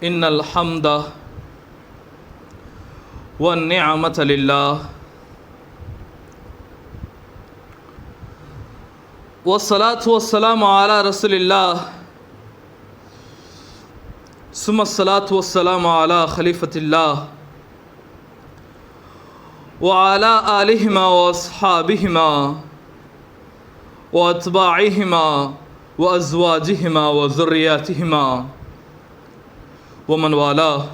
ان الحمد والنعمة لله والصلاة والسلام على رسول الله ثم الصلاة والسلام على خليفة الله وعلى آلهما وأصحابهما وأتباعهما وأزواجهما وذرياتهما ومن والاه.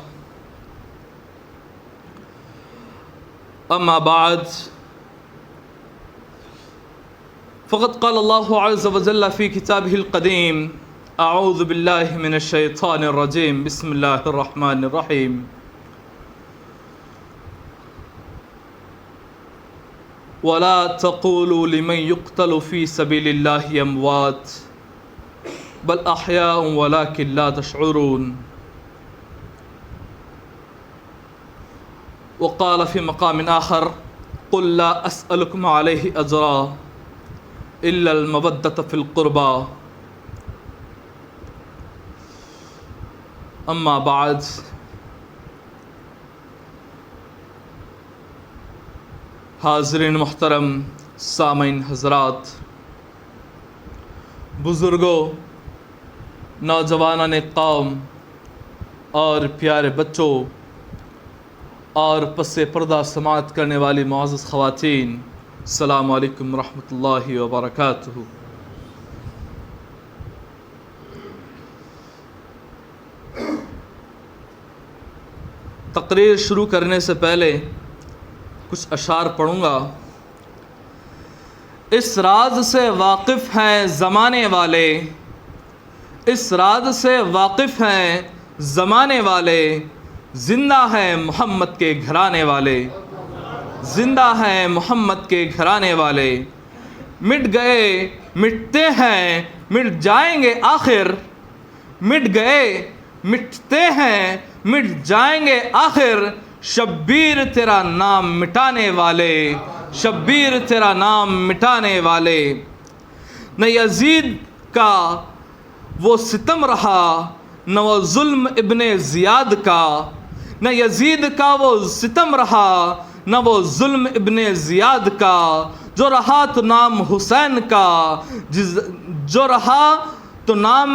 أما بعد، فقد قال الله عز وجل في كتابه القديم: أعوذ بالله من الشيطان الرجيم، بسم الله الرحمن الرحيم. ولا تقولوا لمن يقتل في سبيل الله أموات بل أحياء ولكن لا تشعرون. وقال في مقام آخر: قل لا أسألكم عليه أجرا إلا المودة في القربى. اما بعد، حاضرین محترم، سامعین حضرات، بزرگوں، نوجوانان قوم اور پیارے بچوں اور پس پردہ سماعت کرنے والی معزز خواتین، السلام علیکم ورحمۃ اللہ وبرکاتہ۔ تقریر شروع کرنے سے پہلے کچھ اشعار پڑھوں گا۔ اس راز سے واقف ہیں زمانے والے، اس راز سے واقف ہیں زمانے والے، زندہ ہیں محمد کے گھرانے والے، زندہ ہیں محمد کے گھرانے والے۔ مٹ گئے مٹتے ہیں مٹ جائیں گے آخر، مٹ گئے مٹتے ہیں مٹ جائیں گے آخر، شبیر تیرا نام مٹانے والے، شبیر تیرا نام مٹانے والے۔ نہ یزید کا وہ ستم رہا نہ وہ ظلم ابن زیاد کا، نہ یزید کا وہ ستم رہا نہ وہ ظلم ابن زیاد کا، جو رہا تو نام حسین کا، جو رہا تو نام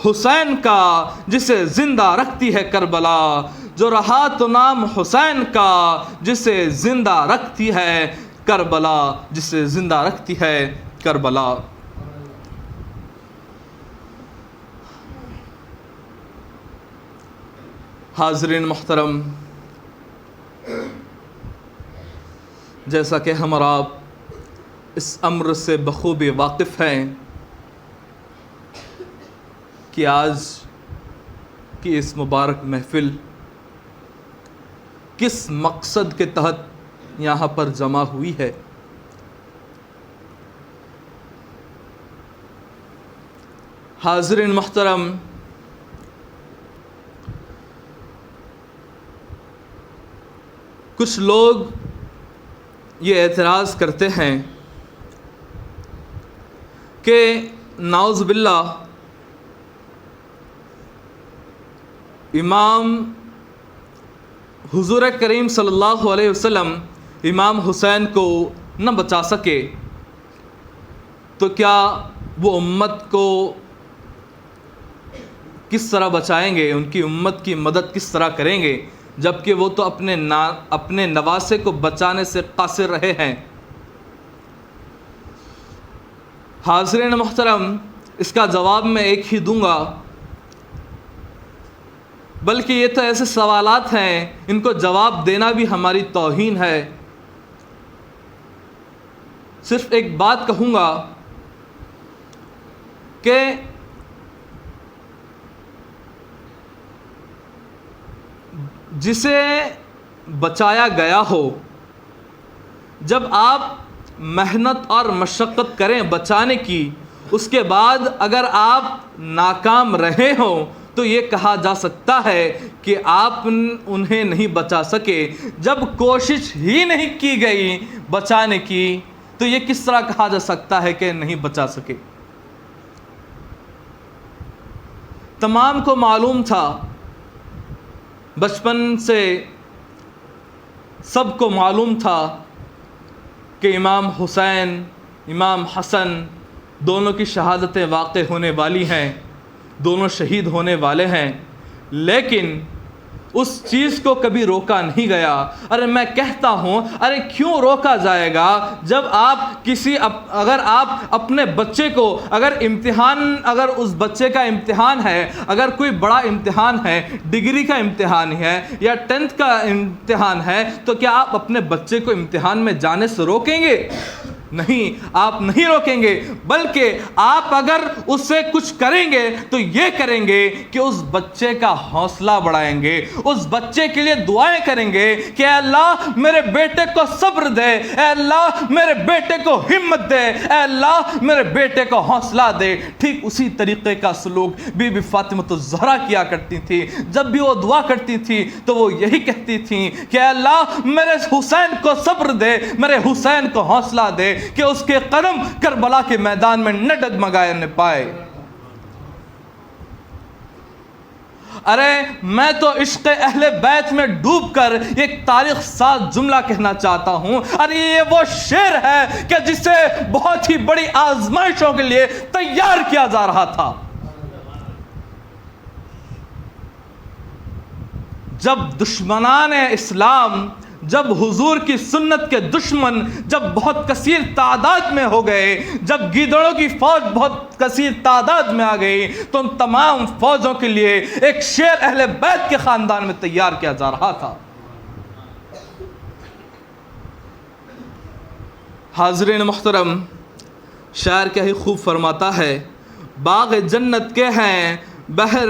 حسین کا، جسے زندہ رکھتی ہے کربلا، جو رہا تو نام حسین کا، جسے زندہ رکھتی ہے کربلا، جسے زندہ رکھتی ہے کربلا۔ حاضرین محترم، جیسا کہ ہم اور آپ اس امر سے بخوبی واقف ہیں کہ آج کی اس مبارک محفل کس مقصد کے تحت یہاں پر جمع ہوئی ہے۔ حاضرین محترم، کچھ لوگ یہ اعتراض کرتے ہیں کہ نعوذ باللہ امام حضور کریم صلی اللہ علیہ وسلم امام حسین کو نہ بچا سکے تو کیا وہ امت کو کس طرح بچائیں گے، ان کی امت کی مدد کس طرح کریں گے، جبکہ وہ تو اپنے نواسے کو بچانے سے قاصر رہے ہیں۔ حاضرین محترم، اس کا جواب میں ایک ہی دوں گا، بلکہ یہ تو ایسے سوالات ہیں ان کو جواب دینا بھی ہماری توہین ہے۔ صرف ایک بات کہوں گا کہ جسے بچایا گیا ہو، جب آپ محنت اور مشقت کریں بچانے کی، اس کے بعد اگر آپ ناکام رہے ہوں تو یہ کہا جا سکتا ہے کہ آپ انہیں نہیں بچا سکے۔ جب کوشش ہی نہیں کی گئی بچانے کی تو یہ کس طرح کہا جا سکتا ہے کہ نہیں بچا سکے؟ تمام کو معلوم تھا بچپن سے سب کو معلوم تھا کہ امام حسین امام حسن دونوں کی شہادتیں واقع ہونے والی ہیں، دونوں شہید ہونے والے ہیں، لیکن اس چیز کو کبھی روکا نہیں گیا۔ ارے میں کہتا ہوں ارے کیوں روکا جائے گا جب اگر آپ اپنے بچے کو اگر اس بچے کا امتحان ہے، اگر کوئی بڑا امتحان ہے، ڈگری کا امتحان ہے یا 10th کا امتحان ہے، تو کیا آپ اپنے بچے کو امتحان میں جانے سے روکیں گے؟ نہیں، آپ نہیں روکیں گے، بلکہ آپ اگر اس سے کچھ کریں گے تو یہ کریں گے کہ اس بچے کا حوصلہ بڑھائیں گے، اس بچے کے لیے دعائیں کریں گے کہ اے اللہ میرے بیٹے کو صبر دے، اے اللہ میرے بیٹے کو ہمت دے، اے اللہ میرے بیٹے کو حوصلہ دے۔ ٹھیک اسی طریقے کا سلوک بی بی فاطمہ الزہرا کیا کرتی تھی۔ جب بھی وہ دعا کرتی تھی تو وہ یہی کہتی تھیں کہ اے اللہ میرے حسین کو صبر دے، میرے حسین کو حوصلہ دے کہ اس کے قدم کربلا کے میدان میں نہ ڈگمگائے نہ پائے۔ ارے میں تو عشق اہل بیت میں ڈوب کر ایک تاریخ ساز جملہ کہنا چاہتا ہوں، ارے یہ وہ شعر ہے کہ جسے بہت ہی بڑی آزمائشوں کے لیے تیار کیا جا رہا تھا۔ جب دشمنان اسلام، جب حضور کی سنت کے دشمن جب بہت کثیر تعداد میں ہو گئے، جب گیدڑوں کی فوج بہت کثیر تعداد میں آ گئی، تو ان تمام فوجوں کے لیے ایک شعر اہل بیت کے خاندان میں تیار کیا جا رہا تھا۔ حاضرین محترم، شاعر کیا ہی خوب فرماتا ہے، باغ جنت کے ہیں بہر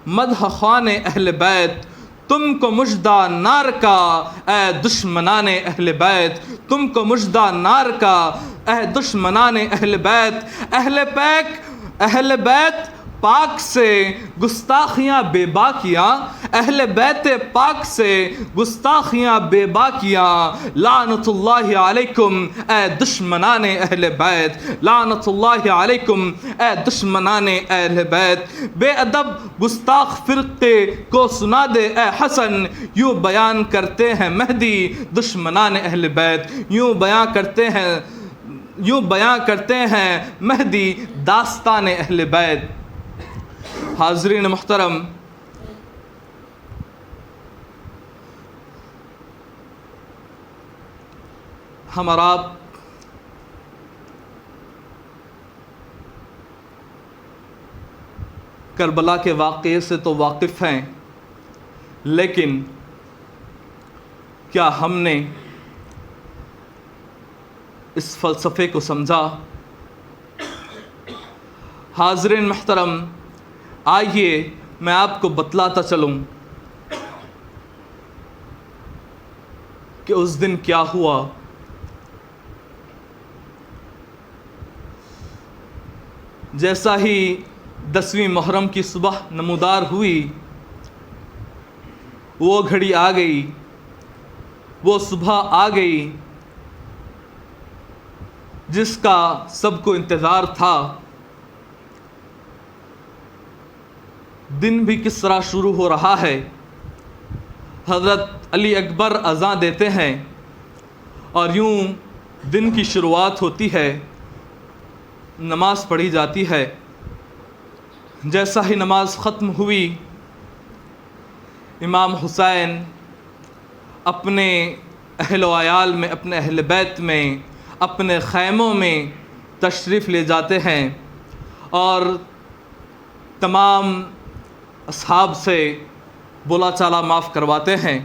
مدح خوان اہل بیت، تم کو مژدہ نار کا اے دشمنان اہل بیت، تم کو مژدہ نار کا اے دشمنان اہل بیت۔ اہل بیت پاک سے گستاخیاں بے باکیاں، اہل بیت پاک سے گستاخیاں بے باکیاں، لعنت اللہ علیکم اے دشمنان اہل بیت، لعنت اللہ علیکم اے دشمنان اہل بیت۔ بے ادب گستاخ فرقے کو سنا دے اے حسن، یوں بیان کرتے ہیں مہدی دشمنان اہل بیت، یوں بیان کرتے ہیں مہدی داستان اہل بیت۔ حاضرین محترم، ہم اور آپ کربلا کے واقعے سے تو واقف ہیں، لیکن کیا ہم نے اس فلسفے کو سمجھا؟ حاضرین محترم، آئیے میں آپ کو بتلاتا چلوں کہ اس دن کیا ہوا۔ جیسا ہی 10ویں محرم کی صبح نمودار ہوئی، وہ گھڑی آ گئی، وہ صبح آ گئی جس کا سب کو انتظار تھا۔ دن بھی کس طرح شروع ہو رہا ہے، حضرت علی اکبر اذان دیتے ہیں اور یوں دن کی شروعات ہوتی ہے، نماز پڑھی جاتی ہے۔ جیسا ہی نماز ختم ہوئی، امام حسین اپنے اہل و عیال میں، اپنے اہل بیت میں، اپنے خیموں میں تشریف لے جاتے ہیں اور تمام اصحاب سے بولا چالا معاف کرواتے ہیں،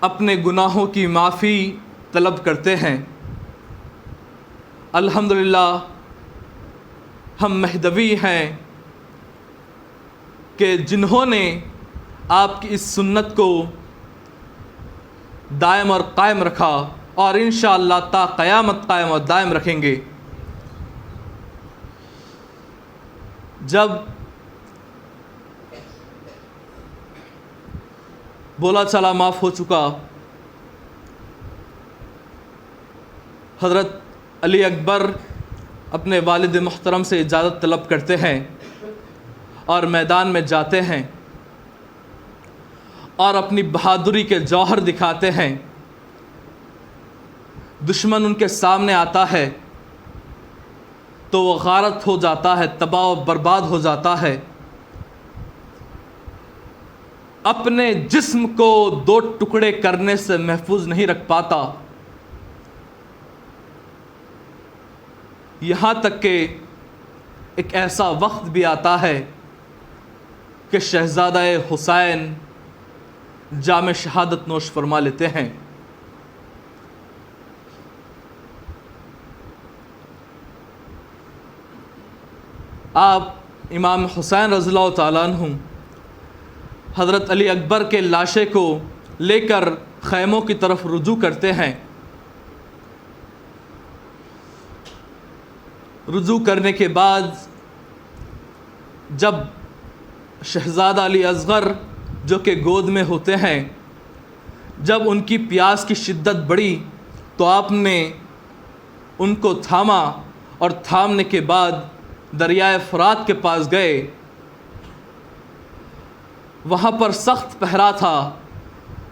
اپنے گناہوں کی معافی طلب کرتے ہیں۔ الحمدللہ ہم مہدوی ہیں کہ جنہوں نے آپ کی اس سنت کو دائم اور قائم رکھا، اور انشاءاللہ تا قیامت قائم اور دائم رکھیں گے۔ جب بولا چالا معاف ہو چکا، حضرت علی اکبر اپنے والد محترم سے اجازت طلب کرتے ہیں اور میدان میں جاتے ہیں اور اپنی بہادری کے جوہر دکھاتے ہیں، دشمن ان کے سامنے آتا ہے تو وہ غارت ہو جاتا ہے، تباہ و برباد ہو جاتا ہے، اپنے جسم کو 2 ٹکڑے کرنے سے محفوظ نہیں رکھ پاتا، یہاں تک کہ ایک ایسا وقت بھی آتا ہے کہ شہزادہ حسین جام شہادت نوش فرما لیتے ہیں۔ آپ امام حسین رضی اللہ تعالیٰ عنہ حضرت علی اکبر کے لاشے کو لے کر خیموں کی طرف رجوع کرتے ہیں۔ رجوع کرنے کے بعد جب شہزادہ علی اصغر جو کہ گود میں ہوتے ہیں، جب ان کی پیاس کی شدت بڑھی تو آپ نے ان کو تھاما، اور تھامنے کے بعد دریائے فرات کے پاس گئے۔ وہاں پر سخت پہرا تھا،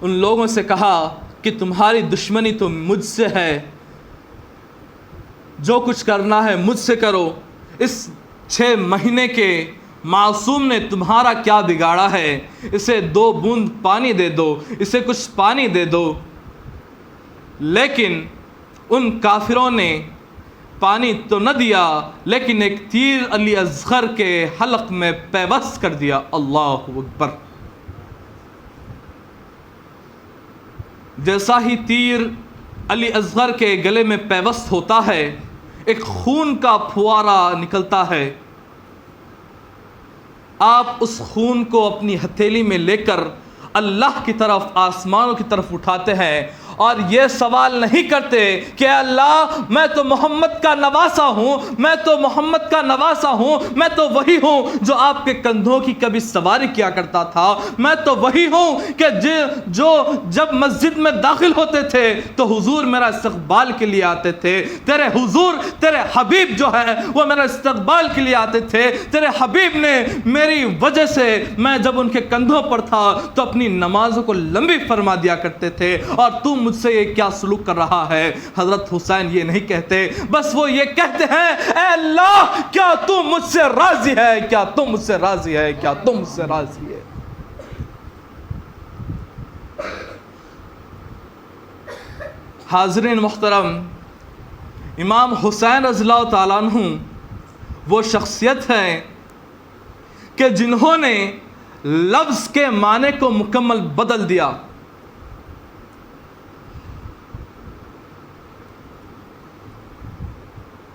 ان لوگوں سے کہا کہ تمہاری دشمنی تو مجھ سے ہے، جو کچھ کرنا ہے مجھ سے کرو، اس 6 مہینے کے معصوم نے تمہارا کیا بگاڑا ہے، اسے 2 بوند پانی دے دو، اسے کچھ پانی دے دو۔ لیکن ان کافروں نے پانی تو نہ دیا، لیکن ایک تیر علی اصغر کے حلق میں پیوست کر دیا۔ اللہ اکبر! جیسا ہی تیر علی اصغر کے گلے میں پیوست ہوتا ہے، ایک خون کا پھوارا نکلتا ہے۔ آپ اس خون کو اپنی ہتھیلی میں لے کر اللہ کی طرف، آسمانوں کی طرف اٹھاتے ہیں اور یہ سوال نہیں کرتے کہ اللہ میں تو محمد کا نواسا ہوں، میں تو محمد کا نواسا ہوں، میں تو وہی ہوں جو آپ کے کندھوں کی کبھی سواری کیا کرتا تھا، میں تو وہی ہوں کہ جو جب مسجد میں داخل ہوتے تھے تو حضور میرا استقبال کے لیے آتے تھے، تیرے حضور، تیرے حبیب جو ہے وہ میرا استقبال کے لیے آتے تھے، تیرے حبیب نے میری وجہ سے میں جب ان کے کندھوں پر تھا تو اپنی نمازوں کو لمبی فرما دیا کرتے تھے، اور تم مجھ سے یہ کیا سلوک کر رہا ہے؟ حضرت حسین یہ نہیں کہتے، بس وہ یہ کہتے ہیں اے اللہ کیا تم مجھ سے راضی ہے، کیا تم مجھ سے راضی ہے، کیا تم مجھ سے راضی ہے۔ حاضرین محترم، امام حسین رضی اللہ تعالیٰ عنہ وہ شخصیت ہے کہ جنہوں نے لفظ کے معنی کو مکمل بدل دیا۔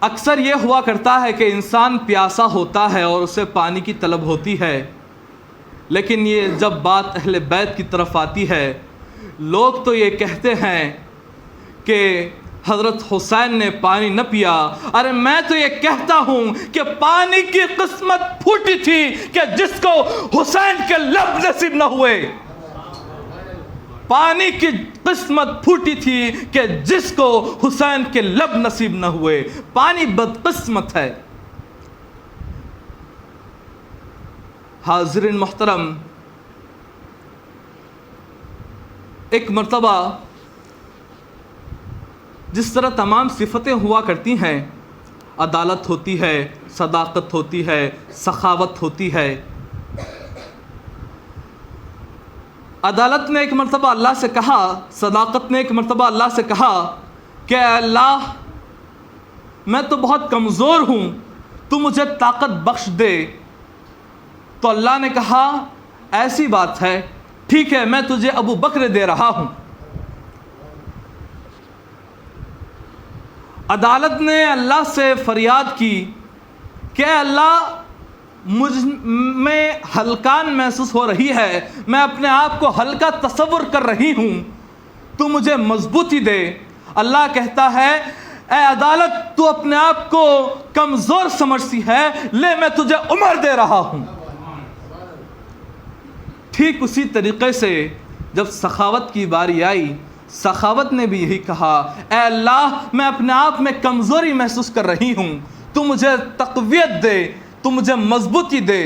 اکثر یہ ہوا کرتا ہے کہ انسان پیاسا ہوتا ہے اور اسے پانی کی طلب ہوتی ہے، لیکن یہ جب بات اہل بیت کی طرف آتی ہے، لوگ تو یہ کہتے ہیں کہ حضرت حسین نے پانی نہ پیا۔ ارے میں تو یہ کہتا ہوں کہ پانی کی قسمت پھوٹی تھی کہ جس کو حسین کے لب نصیب نہ ہوئے، پانی کی قسمت پھوٹی تھی کہ جس کو حسین کے لب نصیب نہ ہوئے۔ پانی بدقسمت ہے۔ حاضرین محترم، ایک مرتبہ جس طرح تمام صفتیں ہوا کرتی ہیں، عدالت ہوتی ہے، صداقت ہوتی ہے، سخاوت ہوتی ہے، عدالت نے ایک مرتبہ اللہ سے کہا، صداقت نے ایک مرتبہ اللہ سے کہا کہ اے اللہ میں تو بہت کمزور ہوں، تو مجھے طاقت بخش دے۔ تو اللہ نے کہا ایسی بات ہے، ٹھیک ہے میں تجھے ابو بکر دے رہا ہوں۔ عدالت نے اللہ سے فریاد کی کہ اے اللہ مجھ میں ہلکان محسوس ہو رہی ہے، میں اپنے آپ کو ہلکا تصور کر رہی ہوں، تو مجھے مضبوطی دے۔ اللہ کہتا ہے اے عدالت تو اپنے آپ کو کمزور سمجھتی ہے، لے میں تجھے عمر دے رہا ہوں۔ ٹھیک اسی طریقے سے جب سخاوت کی باری آئی، سخاوت نے بھی یہی کہا اے اللہ میں اپنے آپ میں کمزوری محسوس کر رہی ہوں، تو مجھے تقویت دے، تو مجھے مضبوطی دے۔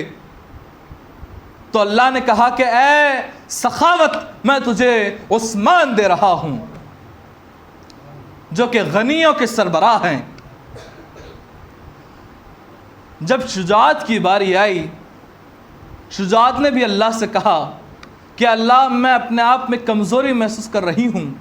تو اللہ نے کہا کہ اے سخاوت، میں تجھے عثمان دے رہا ہوں جو کہ غنیوں کے سربراہ ہیں۔ جب شجاعت کی باری آئی، شجاعت نے بھی اللہ سے کہا کہ اللہ میں اپنے آپ میں کمزوری محسوس کر رہی ہوں۔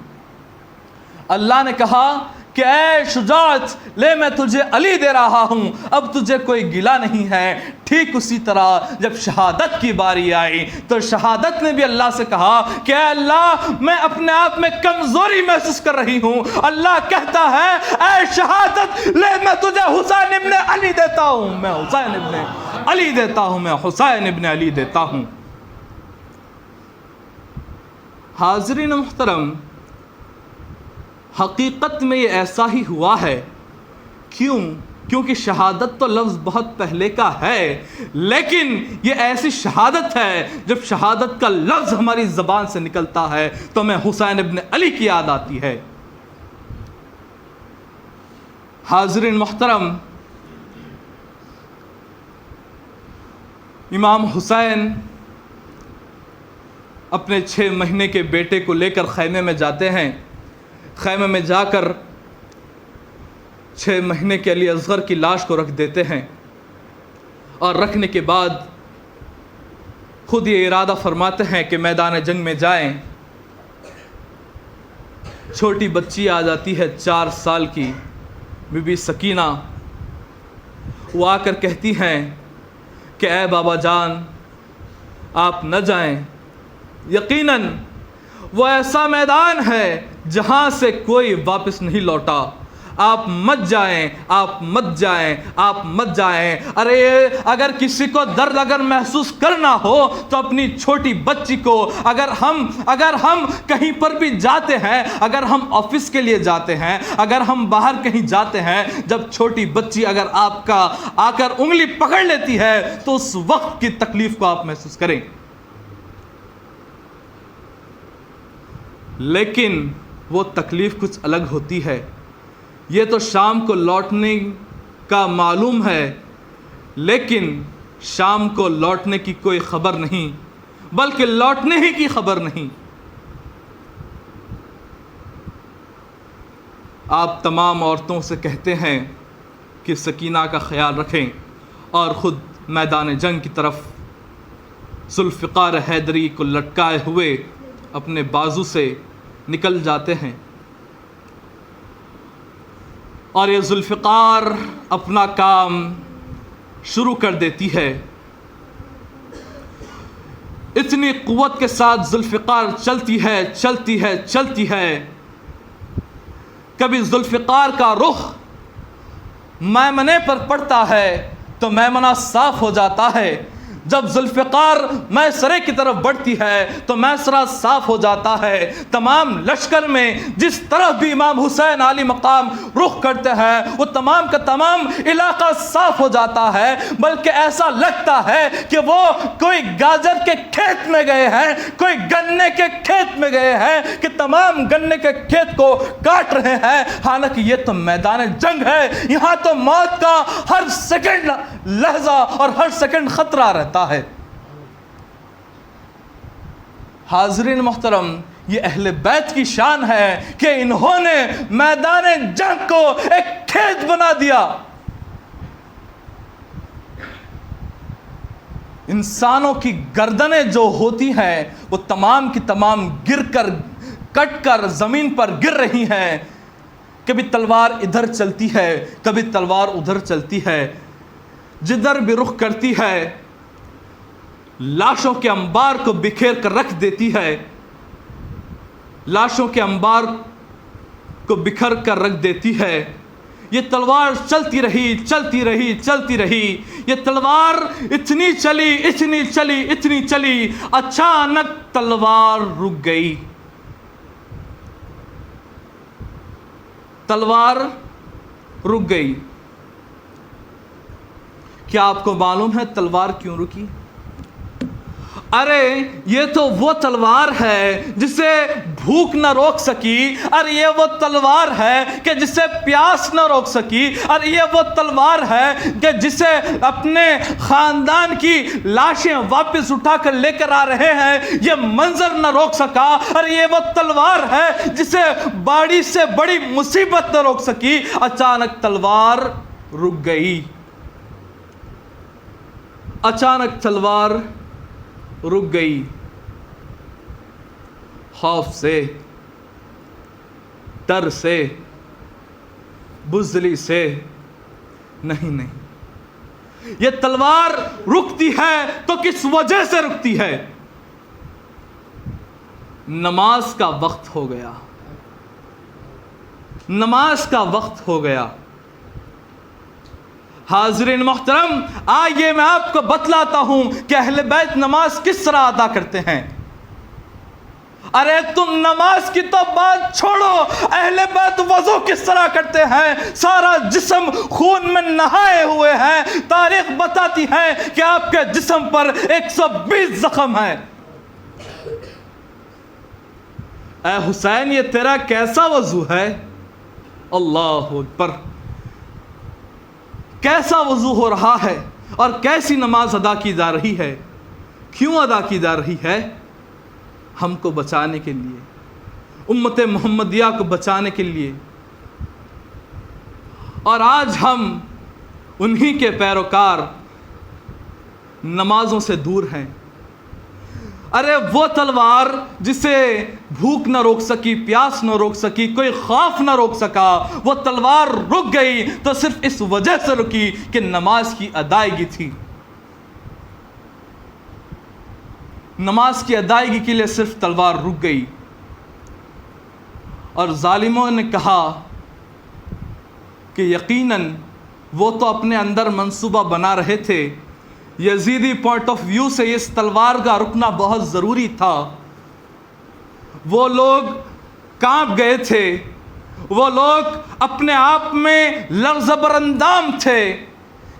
اللہ نے کہا کہ اے شجاعت لے، میں تجھے علی دے رہا ہوں، اب تجھے کوئی گلہ نہیں ہے۔ ٹھیک اسی طرح جب شہادت کی باری آئی تو شہادت نے بھی اللہ سے کہا کہ اے اللہ میں اپنے آپ میں کمزوری محسوس کر رہی ہوں۔ اللہ کہتا ہے اے شہادت لے، میں تجھے حسین ابن علی دیتا ہوں، میں حسین ابن علی دیتا ہوں، میں حسین ابن علی دیتا ہوں۔ حاضرین محترم، حقیقت میں یہ ایسا ہی ہوا ہے۔ کیونکہ شہادت تو لفظ بہت پہلے کا ہے، لیکن یہ ایسی شہادت ہے جب شہادت کا لفظ ہماری زبان سے نکلتا ہے تو ہمیں حسین ابن علی کی یاد آتی ہے۔ حاضرین محترم، امام حسین اپنے 6 مہینے کے بیٹے کو لے کر خیمے میں جاتے ہیں۔ خیمے میں جا کر 6 مہینے کے علی اصغر کی لاش کو رکھ دیتے ہیں، اور رکھنے کے بعد خود یہ ارادہ فرماتے ہیں کہ میدان جنگ میں جائیں۔ چھوٹی بچی آ جاتی ہے 4 سال کی، بی بی سکینہ، وہ آ کر کہتی ہیں کہ اے بابا جان آپ نہ جائیں، یقیناً وہ ایسا میدان ہے جہاں سے کوئی واپس نہیں لوٹا، آپ مت جائیں، آپ مت جائیں، آپ مت جائیں۔ ارے اگر کسی کو درد اگر محسوس کرنا ہو تو اپنی چھوٹی بچی کو، اگر ہم کہیں پر بھی جاتے ہیں، اگر ہم آفس کے لیے جاتے ہیں، اگر ہم باہر کہیں جاتے ہیں، جب چھوٹی بچی اگر آپ کا آ کر انگلی پکڑ لیتی ہے تو اس وقت کی تکلیف کو آپ محسوس کریں۔ لیکن وہ تکلیف کچھ الگ ہوتی ہے۔ یہ تو شام کو لوٹنے کا معلوم ہے، لیکن شام کو لوٹنے کی کوئی خبر نہیں، بلکہ لوٹنے ہی کی خبر نہیں۔ آپ تمام عورتوں سے کہتے ہیں کہ سکینہ کا خیال رکھیں، اور خود میدان جنگ کی طرف ذوالفقار حیدری کو لٹکائے ہوئے اپنے بازو سے نکل جاتے ہیں، اور یہ ذوالفقار اپنا کام شروع کر دیتی ہے۔ اتنی قوت کے ساتھ ذوالفقار چلتی ہے۔ کبھی ذوالفقار کا رخ میمنے پر پڑتا ہے تو میمنہ صاف ہو جاتا ہے، جب ذوالفقار میسرے کی طرف بڑھتی ہے تو میسرہ صاف ہو جاتا ہے۔ تمام لشکر میں جس طرف بھی امام حسین علی مقام رخ کرتے ہیں وہ تمام کا تمام علاقہ صاف ہو جاتا ہے، بلکہ ایسا لگتا ہے کہ وہ کوئی گاجر کے کھیت میں گئے ہیں، کوئی گنے کے کھیت میں گئے ہیں کہ تمام گنے کے کھیت کو کاٹ رہے ہیں، حالانکہ یہ تو میدان جنگ ہے، یہاں تو موت کا ہر سیکنڈ لحظہ اور ہر سیکنڈ خطرہ رہتا ہے۔ حاضرین محترم، یہ اہل بیت کی شان ہے کہ انہوں نے میدان جنگ کو ایک کھیت بنا دیا۔ انسانوں کی گردنیں جو ہوتی ہیں وہ تمام کی تمام کٹ کر زمین پر گر رہی ہیں۔ کبھی تلوار ادھر چلتی ہے، کبھی تلوار ادھر چلتی ہے، جدھر بھی رخ کرتی ہے لاشوں کے انبار کو بکھیر کر رکھ دیتی ہے، لاشوں کے انبار کو بکھر کر رکھ دیتی ہے۔ یہ تلوار چلتی رہی، یہ تلوار اتنی چلی، اچانک تلوار رک گئی۔ کیا آپ کو معلوم ہے تلوار کیوں رکی؟ ارے یہ تو وہ تلوار ہے جسے بھوک نہ روک سکی، اور یہ وہ تلوار ہے کہ جسے پیاس نہ روک سکی، اور یہ وہ تلوار ہے کہ جسے اپنے خاندان کی لاشیں واپس اٹھا کر لے کر آ رہے ہیں یہ منظر نہ روک سکا، اور یہ وہ تلوار ہے جسے بڑی سے بڑی مصیبت نہ روک سکی۔ اچانک تلوار رک گئی، اچانک تلوار رک گئی، خوف سے، ڈر سے، بزدلی سے نہیں، یہ تلوار رکتی ہے تو کس وجہ سے رکتی ہے؟ نماز کا وقت ہو گیا، نماز کا وقت ہو گیا۔ حاضرین محترم، آئیے میں آپ کو بتلاتا ہوں کہ اہل بیت نماز کس طرح ادا کرتے ہیں۔ ارے تم نماز کی تو بات چھوڑو، اہل بیت وضو کس طرح کرتے ہیں، سارا جسم خون میں نہائے ہوئے ہیں۔ تاریخ بتاتی ہے کہ آپ کے جسم پر 120 زخم ہیں۔ اے حسین، یہ تیرا کیسا وضو ہے؟ اللہ اکبر، کیسا وضو ہو رہا ہے اور کیسی نماز ادا کی جا رہی ہے؟ کیوں ادا کی جا رہی ہے؟ ہم کو بچانے کے لیے، امت محمدیہ کو بچانے کے لیے۔ اور آج ہم انہی کے پیروکار نمازوں سے دور ہیں۔ ارے وہ تلوار جسے بھوک نہ روک سکی، پیاس نہ روک سکی، کوئی خوف نہ روک سکا، وہ تلوار رک گئی تو صرف اس وجہ سے رکی کہ نماز کی ادائیگی تھی۔ نماز کی ادائیگی کے لیے صرف تلوار رک گئی، اور ظالموں نے کہا کہ یقیناً وہ تو اپنے اندر منصوبہ بنا رہے تھے، یزیدی پوائنٹ آف ویو سے اس تلوار کا رکنا بہت ضروری تھا۔ وہ لوگ کانپ گئے تھے، وہ لوگ اپنے آپ میں لرز بر اندام تھے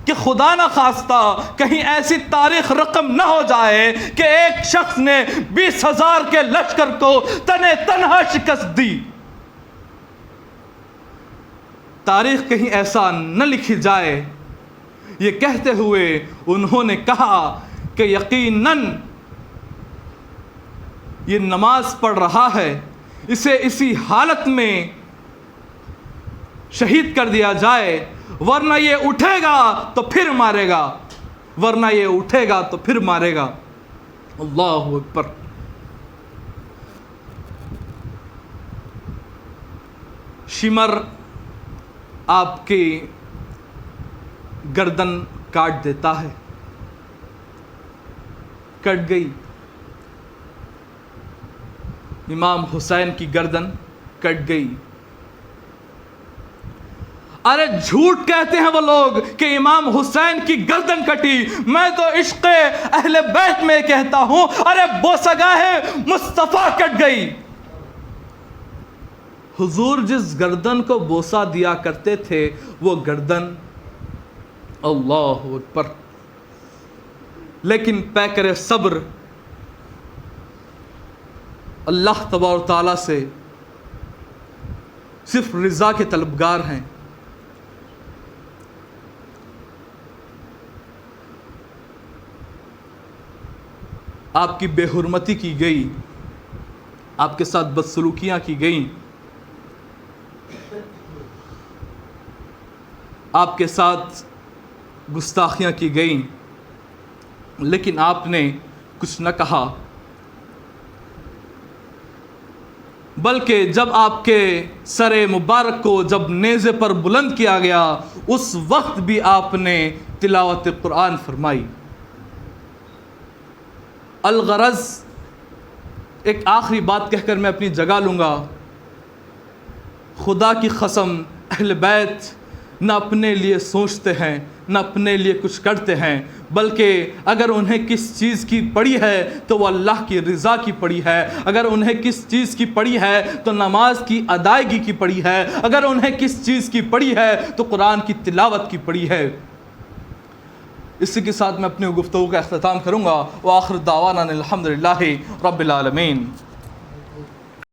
کہ خدا نہ خواستہ کہیں ایسی تاریخ رقم نہ ہو جائے کہ ایک شخص نے 20,000 کے لشکر کو تنے تنہا شکست دی۔ تاریخ کہیں ایسا نہ لکھی جائے۔ یہ کہتے ہوئے انہوں نے کہا کہ یقیناً یہ نماز پڑھ رہا ہے، اسے اسی حالت میں شہید کر دیا جائے، ورنہ یہ اٹھے گا تو پھر مارے گا، ورنہ یہ اٹھے گا تو پھر مارے گا۔ اللہ اکبر۔ شمر آپ کی گردن کاٹ دیتا ہے، کٹ گئی۔ امام حسین کی گردن کٹ گئی۔ ارے جھوٹ کہتے ہیں وہ لوگ کہ امام حسین کی گردن کٹی، میں تو عشق اہل بیت میں کہتا ہوں، ارے بوسگاہ مصطفیٰ کٹ گئی۔ حضور جس گردن کو بوسہ دیا کرتے تھے وہ گردن، اللہ اکبر، لیکن پیکر صبر اللہ تبارک و تعالیٰ سے صرف رضا کے طلبگار ہیں۔ آپ کی بے حرمتی کی گئی، آپ کے ساتھ بدسلوکیاں کی گئیں، آپ کے ساتھ گستاخیاں کی گئیں، لیکن آپ نے کچھ نہ کہا، بلکہ جب آپ کے سر مبارک کو جب نیزے پر بلند کیا گیا اس وقت بھی آپ نے تلاوت قرآن فرمائی۔ الغرض ایک آخری بات کہہ کر میں اپنی جگہ لوں گا، خدا کی قسم اہل بیت نہ اپنے لیے سوچتے ہیں نہ اپنے لیے کچھ کرتے ہیں، بلکہ اگر انہیں کس چیز کی پڑی ہے تو وہ اللہ کی رضا کی پڑی ہے، اگر انہیں کس چیز کی پڑی ہے تو نماز کی ادائیگی کی پڑی ہے، اگر انہیں کس چیز کی پڑی ہے تو قرآن کی تلاوت کی پڑی ہے۔ اسی کے ساتھ میں اپنی گفتگو کا اختتام کروں گا. وآخر دعوانا الحمدللہ رب العالمین.